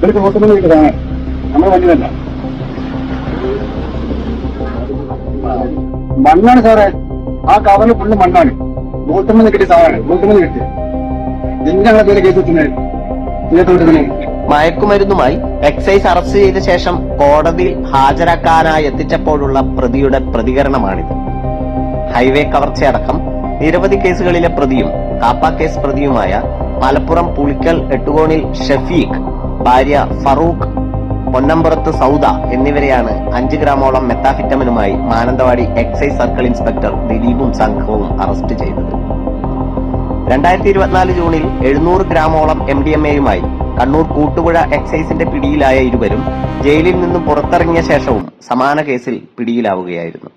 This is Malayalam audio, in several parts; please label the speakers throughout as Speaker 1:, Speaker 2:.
Speaker 1: ഇവർക്ക് റോട്ടുമണി കിട്ടതാണ് നമ്മുടെ വണ്ടിയല്ല, മണ്ണാണ് സാറേ. ആ കവറിൽ ഫുള്ള് മണ്ണാണ്. റോട്ടുമണി കിട്ടിയ സാധനമാണ്, റോട്ടുമണി കിട്ടിയ എന്താണ് പേര് കേസ് വെച്ചിട്ടുണ്ടായിരുന്നു.
Speaker 2: മയക്കുമരുന്നുമായി എക്സൈസ് അറസ്റ്റ് ചെയ്ത ശേഷം കോടതിയിൽ ഹാജരാക്കാനായി എത്തിച്ചപ്പോഴുള്ള പ്രതിയുടെ പ്രതികരണമാണിത്. ഹൈവേ കവർച്ചയടക്കം നിരവധി കേസുകളിലെ പ്രതിയും കാപ്പ കേസ് പ്രതിയുമായ മലപ്പുറം പുളിക്കൽ എട്ടുകോണിൽ ഷഫീഖ്, ഭാര്യ ഫറൂഖ്, പൊന്നമ്പുറത്ത് സൗദ എന്നിവരെയാണ് 5 ഗ്രാമോളം മെത്താഫിറ്റമിനുമായി മാനന്തവാടി എക്സൈസ് സർക്കിൾ ഇൻസ്പെക്ടർ ദിലീപും സംഘവും അറസ്റ്റ് ചെയ്തത്. 2024 ജൂണിൽ 700 ഗ്രാമോളം MDMAയുമായി കണ്ണൂർ കൂട്ടുപുഴ എക്സൈസിന്റെ പിടിയിലായ ഇരുവരും ജയിലിൽ നിന്നും പുറത്തിറങ്ങിയ ശേഷവും സമാന കേസിൽ പിടിയിലാവുകയായിരുന്നു.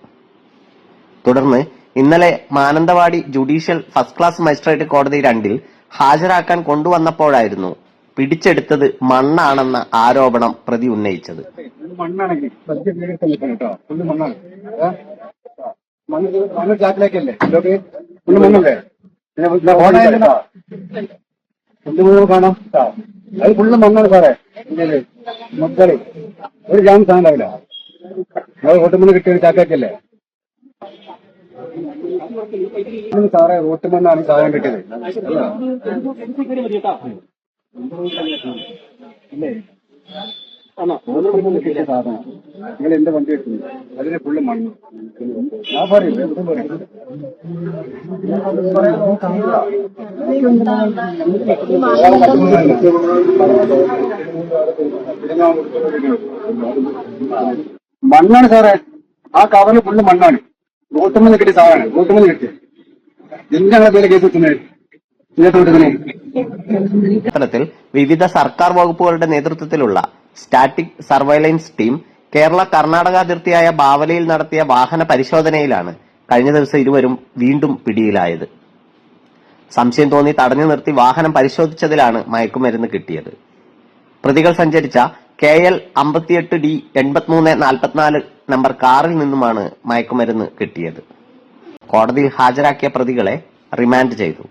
Speaker 2: തുടർന്ന് ഇന്നലെ Mananthavady judicial first class magistrate കോടതി 2 ഹാജരാക്കാൻ കൊണ്ടുവന്നപ്പോഴായിരുന്നു പിടിച്ചെടുത്തത് മണ്ണാണെന്ന ആരോപണം പ്രതി ഉന്നയിച്ചത്.
Speaker 1: കാണാം, അത് ഫുള്ള് മണ്ണാണ് സാറേ. മക്കള് ഒരു ജാം സാധനം ഉണ്ടാവില്ല. റോട്ടുമണ്ണ് കിട്ടിയ ചാക്കല്ലേ സാറേ, റോട്ടുമണ്ണാണ് സാധനം കിട്ടിയത്. കിട്ടിയ സാധനം നിങ്ങൾ എന്റെ വണ്ടി എടുക്കുന്നു, അതിന് ഫുള്ള് മണ്ണ്. ഞാൻ പറയും മണ്ണാണ് സാറേ. ആ കവറിൽ ഫുള്ള് മണ്ണാണ്. റോട്ടുമണ്ണ് കിട്ടിയ സാധനമാണ്, റോട്ടുമണ്ണ് കിട്ടിയ എന്താണ് പേര് കേസ് വെക്കുന്നത്.
Speaker 2: ഇത്തരത്തിൽ വിവിധ സർക്കാർ വകുപ്പുകളുടെ നേതൃത്വത്തിലുള്ള static surveillance team Kerala Karnataka അതിർത്തിയായ ബാവലിയിൽ നടത്തിയ വാഹന പരിശോധനയിലാണ് കഴിഞ്ഞ ദിവസം ഇരുവരും വീണ്ടും പിടിയിലായത്. സംശയം തോന്നി തടഞ്ഞു നിർത്തി വാഹനം പരിശോധിച്ചതിലാണ് മയക്കുമരുന്ന് കിട്ടിയത്. പ്രതികൾ സഞ്ചരിച്ച KL 58D 8344 നമ്പർ കാറിൽ നിന്നുമാണ് മയക്കുമരുന്ന് കിട്ടിയത്. കോടതിയിൽ ഹാജരാക്കിയ പ്രതികളെ റിമാൻഡ് ചെയ്തു.